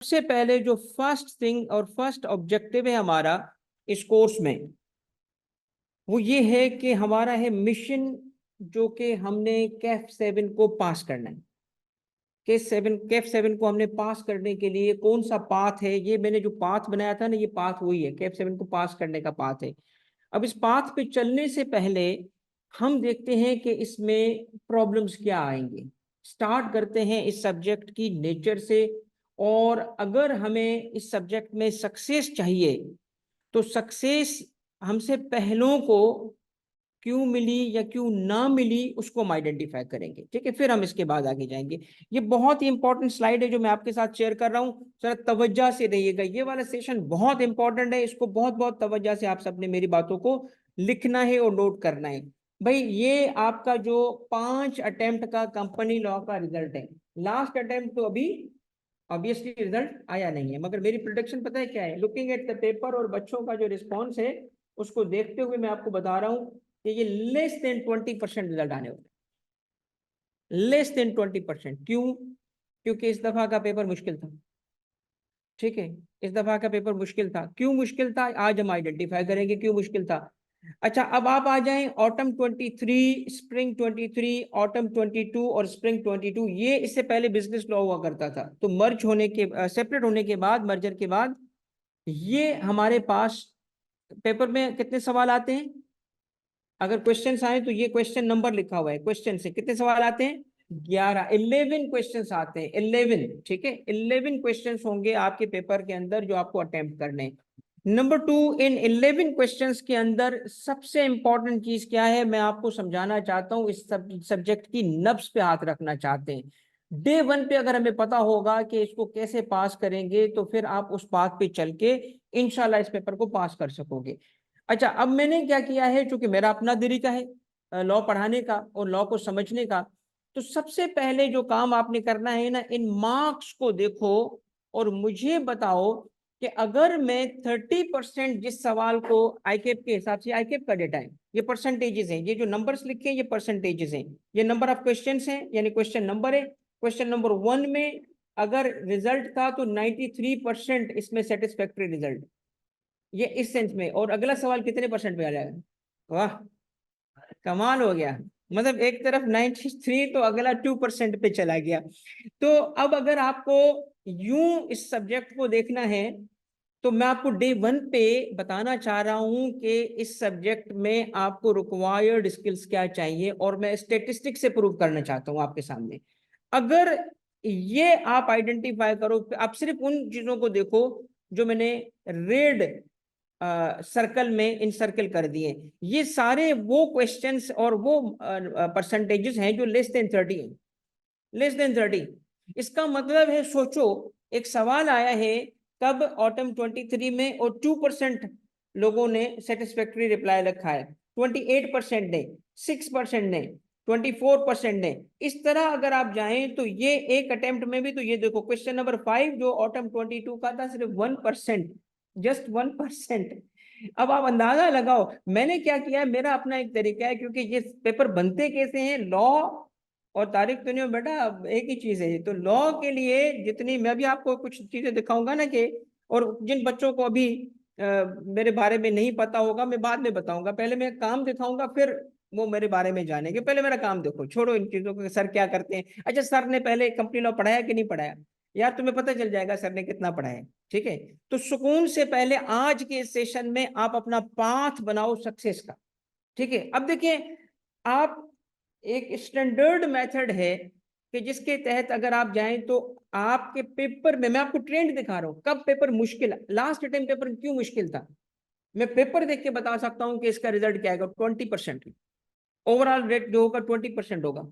सबसे पहले जो फर्स्ट थिंग और फर्स्ट ऑब्जेक्टिव है हमारा इस कोर्स में, वो ये है कि हमारा है मिशन, जो कि हमने कैफ 7 को पास करना है। कैफ सेवन को हमने पास करने के लिए कौन सा पाथ है, ये मैंने जो पाथ बनाया था ना, ये पाथ वही है, कैफ 7 को पास करने का पाथ है। अब इस पाथ पे चलने से पहले हम देखते हैं कि इसमें प्रॉब्लम्स क्या आएंगे। स्टार्ट करते हैं इस सब्जेक्ट की नेचर से, और अगर हमें इस सब्जेक्ट में सक्सेस चाहिए तो सक्सेस हमसे पहलों को क्यों मिली या क्यों ना मिली उसको हम आइडेंटिफाई करेंगे। ठीक है, फिर हम इसके बाद आगे जाएंगे। ये बहुत ही इंपॉर्टेंट स्लाइड है जो मैं आपके साथ शेयर कर रहा हूँ, जरा तवज्जो से रहिएगा। ये वाला सेशन बहुत इंपॉर्टेंट है, इसको बहुत बहुत तवज्जो से आप सबने मेरी बातों को लिखना है और नोट करना है। भाई ये आपका जो 5 अटेम्प्ट का कंपनी लॉ का रिजल्ट है। लास्ट अटेम्प्ट तो अभी ऑब्वियसली रिजल्ट आया नहीं है, मगर मेरी प्रोडिक्शन पता है क्या है, लुकिंग एट द पेपर और बच्चों का जो रिस्पॉन्स है उसको देखते हुए मैं आपको बता रहा हूं कि ये लेस देन 20% रिजल्ट आने वाला है। Less than 20%। क्यों? क्योंकि इस दफा का पेपर मुश्किल था। ठीक है, इस दफा का पेपर मुश्किल था। क्यों मुश्किल था आज हम आइडेंटिफाई करेंगे क्यों मुश्किल था। अच्छा, अब आप आ जाएं ऑटम 23, स्प्रिंग 23, ऑटम 22 और स्प्रिंग 22। ये इससे पहले बिजनेस लॉ हुआ करता था, तो मर्ज होने के सेपरेट होने के बाद, मर्जर के बाद ये हमारे पास पेपर में कितने सवाल आते हैं। अगर क्वेश्चन आए तो ये क्वेश्चन नंबर लिखा हुआ है, क्वेश्चन से कितने सवाल आते हैं, 11 क्वेश्चन आते हैं, 11। ठीक है, 11 क्वेश्चन होंगे आपके पेपर के अंदर जो आपको अटेम्प्ट करने हैं। नंबर 2, इन 11 क्वेश्चंस के अंदर सबसे इंपॉर्टेंट चीज क्या है, मैं आपको समझाना चाहता हूं। इस सब्जेक्ट की नब्ज पे हाथ रखना चाहते हैं। डे 1 पे अगर हमें पता होगा कि इसको कैसे पास करेंगे, तो फिर आप उस बात पे चल के इंशाल्लाह इस पेपर को पास कर सकोगे। अच्छा, अब मैंने क्या किया है, चूंकि मेरा अपना तरीका है लॉ पढ़ाने का और लॉ को समझने का, तो सबसे पहले जो काम आपने करना है ना, इन मार्क्स को देखो और मुझे बताओ कि अगर मैं 30% जिस सवाल को आईकेप के हिसाब से, आईकेप का डेटा है, ये परसेंटेजेस हैं, ये जो नंबर्स लिखे हैं ये परसेंटेजेस हैं, ये नंबर ऑफ क्वेश्चंस हैं, यानी क्वेश्चन नंबर है। क्वेश्चन नंबर 1 में अगर रिजल्ट था तो 93% इसमें सेटिस्फैक्टरी रिजल्ट, ये इस सेंस में। और अगला सवाल कितने परसेंट पे आ जाएगा, वाह कमाल हो गया, मतलब एक तरफ 93 तो अगला 2% पे चला गया। तो अब अगर आपको यूं इस सब्जेक्ट को देखना है, तो मैं आपको डे 1 पे बताना चाह रहा हूं कि इस सब्जेक्ट में आपको रिक्वायर्ड स्किल्स क्या चाहिए, और मैं स्टेटिस्टिक से प्रूव करना चाहता हूं आपके सामने। अगर ये आप आइडेंटिफाई करो, आप सिर्फ उन चीजों को देखो जो मैंने रेड सर्कल में इन सर्कल कर दिए, ये सारे वो क्वेश्चंस और वो परसेंटेजेस हैं जो लेस देन 30 हैं, लेस देन 30। इसका मतलब है, सोचो एक सवाल आया है कब, ऑटम 23 में, और 2% लोगों ने सेटिस्फैक्टरी रिप्लाई रखा है, 28% ने, 6% ने, 24% ने। इस तरह अगर आप जाएं तो ये एक अटेम्प्ट में भी, तो ये देखो क्वेश्चन नंबर 5 जो ऑटम 22 का था, सिर्फ 1%, जस्ट 1%। अब आप अंदाजा लगाओ मैंने क्या किया है, मेरा अपना एक तरीका है, क्योंकि ये पेपर बनते कैसे हैं, लॉ और तारीख तो नहीं बेटा, एक ही चीज है। तो लॉ के लिए जितनी, मैं भी आपको कुछ चीजें दिखाऊंगा ना कि, और जिन बच्चों को अभी मेरे बारे में नहीं पता होगा मैं बाद में बताऊंगा, पहले मैं काम दिखाऊंगा फिर वो मेरे बारे में जानेंगे। पहले मेरा काम देखो, छोड़ो इन चीजों को सर क्या करते हैं। अच्छा, सर ने पहले कंपनी लॉ पढ़ाया कि नहीं पढ़ाया, यार तुम्हें पता चल जाएगा सर ने कितना पढ़ाया। ठीक है, तो सुकून से पहले आज के सेशन में आप अपना पाथ बनाओ सक्सेस का। ठीक है, अब देखिए, आप एक स्टैंडर्ड मेथड है कि जिसके तहत अगर आप जाएं तो आपके पेपर में, मैं आपको ट्रेंड दिखा रहा हूं, कब पेपर मुश्किल, लास्ट टाइम पेपर क्यों मुश्किल था, मैं पेपर देख के बता सकता हूं कि इसका रिजल्ट क्या आएगा, 20%। ओवरऑल रेट जो होगा 20% होगा।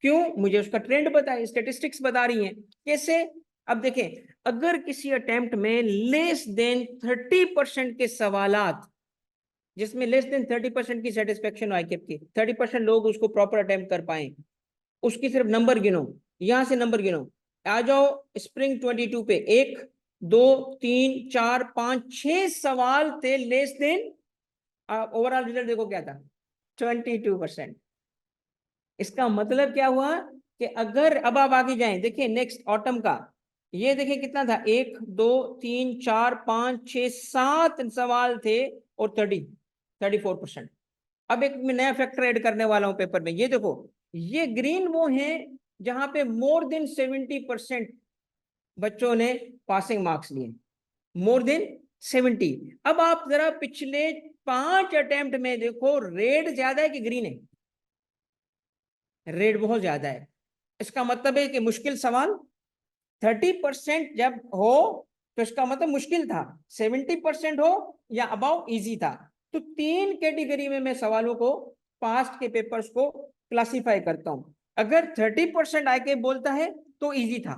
क्यों? मुझे उसका ट्रेंड पता है, स्टेटिस्टिक्स बता रही हैं। कैसे? अब देखें, अगर किसी अटेम्प्ट में लेस देन 30% के सवालात, जिसमें लेस देन 30% की सेटिस्फेक्शन आईकेप की, 30% लोग उसको प्रॉपर अटेम्प्ट कर पाए, उसकी सिर्फ नंबर गिनो, यहां से नंबर गिनो। आ जाओ स्प्रिंग 22 पे, 1 2 3 4 5 6 सवाल थे लेस देन, ओवरऑल रिजल्ट देखो क्या था, 22%। इसका मतलब क्या हुआ कि अगर, अब आप आगे जाएं, देखिए नेक्स्ट ऑटम का, ये देखिए कितना था, 1 2 3 4 5 6 7 सवाल थे और 34%। अब एक मैं नया फैक्टर ऐड करने वाला हूं पेपर में। ये देखो, ये ग्रीन वो है जहां पे मोर देन 70% बच्चों ने पासिंग मार्क्स लिए, मोर देन 70। अब आप जरा पिछले 5 अटेम्प्ट में देखो, रेड ज्यादा है कि ग्रीन है? रेड बहुत ज्यादा है। इसका मतलब है कि मुश्किल सवाल 30% जब हो तो इसका मतलब मुश्किल था, 70% हो या अबाउ इजी था। तो 3 कैटेगरी में मैं सवालों को, पास्ट के पेपर्स को क्लासिफाई करता हूं। अगर 30% आके बोलता है तो इजी था,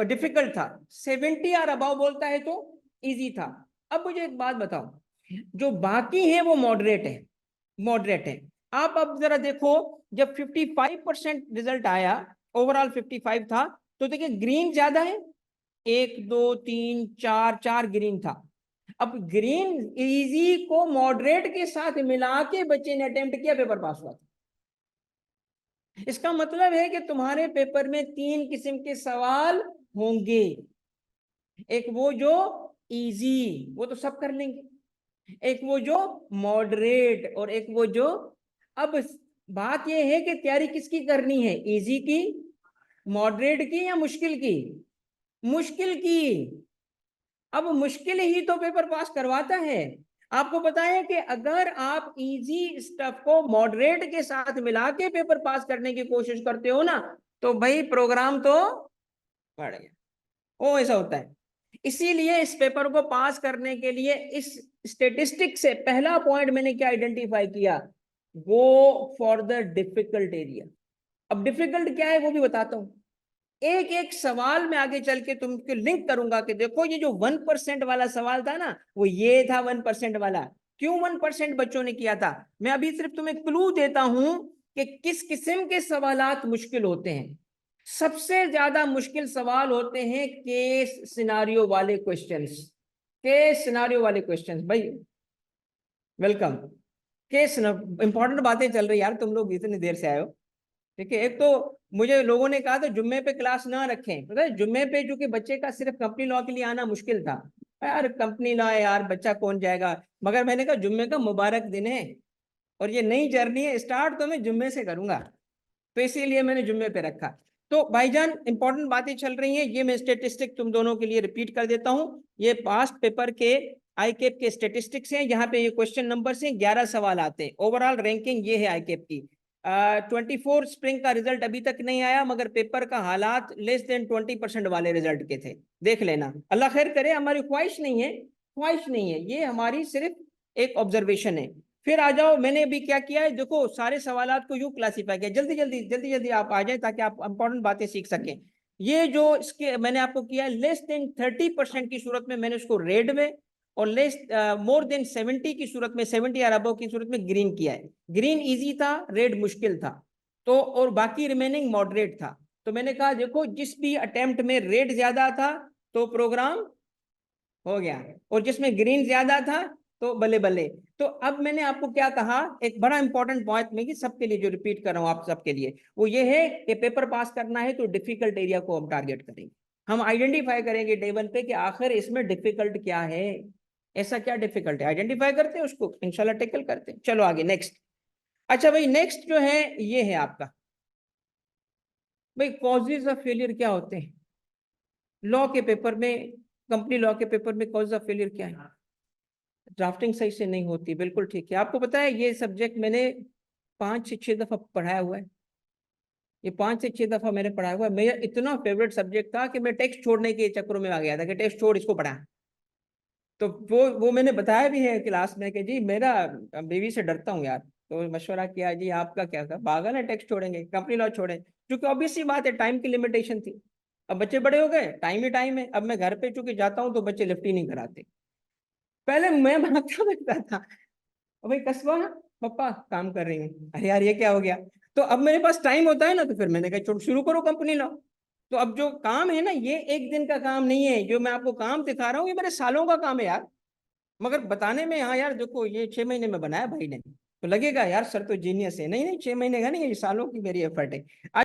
डिफिकल्ट था। 70 और अबाउ बोलता है तो इजी था। अब मुझे एक बात बताओ, जो बाकी है वो मॉडरेट है, मॉडरेट है। आप अब जरा देखो, जब 55% रिजल्ट आया, ओवरऑल 55 था, तो देखिए ग्रीन ज्यादा है, 1 2 3 4 4 ग्रीन था। अब ग्रीन इजी को मॉडरेट के साथ मिला के बच्चे ने अटेम्प्ट किया, पेपर पास हुआ था। इसका मतलब है कि तुम्हारे पेपर में 3 किस्म के सवाल होंगे। एक वो जो इजी, वो तो सब कर लेंगे, एक वो जो मॉडरेट, और एक वो जो, अब बात यह है कि तैयारी किसकी करनी है, इजी की, मॉडरेट की या मुश्किल की? मुश्किल की। अब मुश्किल ही तो पेपर पास करवाता है। आपको पता है कि अगर आप इजी स्टफ को मॉडरेट के साथ मिला के पेपर पास करने की कोशिश करते हो ना, तो भाई प्रोग्राम तो बढ़ गया। वो ऐसा होता है। इसीलिए इस पेपर को पास करने के लिए इस स्टेटिस्टिक से पहला पॉइंट मैंने क्या आइडेंटिफाई किया, go for the difficult area. अब डिफिकल्ट क्या है वो भी बताता हूं। एक एक सवाल में आगे चल के तुमको लिंक करूंगा कि देखो ये जो 1% वाला सवाल था ना, वो ये था 1% वाला। क्यों 1% बच्चों ने किया था? मैं अभी सिर्फ तुम्हें क्लू देता हूं कि किस किस्म के सवालात मुश्किल होते हैं। सबसे ज्यादा मुश्किल सवाल होते हैं केस सिनारियो वाले क्वेश्चंस। केस सिनारियो वाले क्वेश्चंस भाई, वेलकम। केस इंपॉर्टेंट बातें चल रही यार, तुम लोग इतनी देर से आए हो। ठीक है, एक तो मुझे लोगों ने कहा था जुम्मे पे क्लास ना रखें, पता है जुम्मे पे, क्योंकि बच्चे का सिर्फ कंपनी लॉ के लिए आना मुश्किल था। यार कंपनी लॉ है यार, बच्चा कौन जाएगा? मगर मैंने कहा जुम्मे का मुबारक दिन है और ये नई जर्नी है, स्टार्ट तो मैं जुम्मे से करूंगा, तो इसीलिए मैंने जुम्मे पे रखा। तो भाईजान इंपॉर्टेंट बातें चल रही हैं, ये मैं स्टेटिस्टिक तुम दोनों के लिए रिपीट कर देता हूं। ये पास्ट पेपर के आईकेप के स्टेटिस्टिक्स हैं। यहाँ पे ये क्वेश्चन नंबर से 11 सवाल आते हैं। ओवरऑल रैंकिंग ये है आईकेप की। 24 स्प्रिंग का रिजल्ट अभी तक नहीं आया, मगर पेपर का हालात लेस देन 20% वाले रिजल्ट के थे। देख लेना, अल्लाह खैर करे, हमारी ख्वाहिश नहीं है, ख्वाहिश नहीं है, ये हमारी सिर्फ एक ऑब्जर्वेशन है। फिर आ जाओ, मैंने अभी क्या किया है, देखो सारे सवालात को यूं क्लासिफाई किया, जल्दी जल्दी जल्दी जल्दी आप आ जाएं ताकि आप इंपॉर्टेंट बातें सीख सकें। ये जो इसके मैंने आपको किया, लेस देन 30% की सूरत में मैंने उसको रेड में, और लेस मोर देन 70 की सूरत में, 70 या अबव की सूरत में ग्रीन किया है। ग्रीन इजी था, रेड मुश्किल था, तो और बाकी रिमेनिंग मॉडरेट था। तो मैंने कहा देखो, जिस भी अटेम्प्ट में रेड ज्यादा था तो प्रोग्राम हो गया, और जिसमें ग्रीन ज्यादा था तो बल्ले बल्ले। तो अब मैंने आपको क्या कहा, एक बड़ा इंपॉर्टेंट पॉइंट में कि सबके लिए जो रिपीट कर रहा हूं आप सबके लिए, वो ये है कि पेपर पास करना है तो डिफिकल्ट एरिया को हम टारगेट करेंगे। हम आइडेंटिफाई करेंगे डे 1 पे कि आखिर इसमें डिफिकल्ट क्या है, ऐसा क्या डिफिकल्ट है, आइडेंटिफाई करते हैं, उसको इंशाल्लाह टेकल करते हैं। चलो आगे नेक्स्ट। अच्छा भाई, नेक्स्ट जो है ये है आपका, भाई कॉजेज ऑफ फेलियर क्या होते हैं लॉ के पेपर में, कंपनी लॉ के पेपर में कॉजेज ऑफ फेलियर क्या है? ड्राफ्टिंग सही से नहीं होती, बिल्कुल ठीक है। आपको पता है ये सब्जेक्ट मैंने 5 से 6 दफा पढ़ाया हुआ है। ये 5 से 6 दफा मैंने पढ़ाया हुआ है। मेरा इतना फेवरेट सब्जेक्ट था कि मैं टेक्स्ट छोड़ने के चक्करों में आ गया था कि टेक्स्ट छोड़, इसको पढ़ा। तो वो मैंने बताया भी है क्लास में कि जी मेरा बीवी से डरता हूँ यार, तो मशवरा किया जी आपका क्या था, पागल है टेक्स्ट छोड़ेंगे, कंपनी लॉ छोड़ें, क्योंकि ऑब्वियस सी बात है टाइम की लिमिटेशन थी। अब बच्चे बड़े हो गए, टाइम ही टाइम है। अब मैं घर पे चूंकि जाता हूँ तो बच्चे लिफ्ट ही नहीं कराते। पहले मैं भागता भागता था, भाई कस्बा पापा काम कर रही हूँ, अरे यार ये क्या हो गया। तो अब मेरे पास टाइम होता है ना, तो फिर मैंने कहा छोड़, शुरू करो कंपनी लॉ। तो अब जो काम है ना, ये एक दिन का काम नहीं है, जो मैं आपको काम दिखा रहा हूँ ये मेरे सालों का काम है यार। मगर बताने में, हाँ यार देखो ये 6 महीने में बनाया भाई ने, तो लगेगा यार सर तो जीनियस है, नहीं नहीं 6 महीने का नहीं, ये सालों की मेरी एफर्ट है।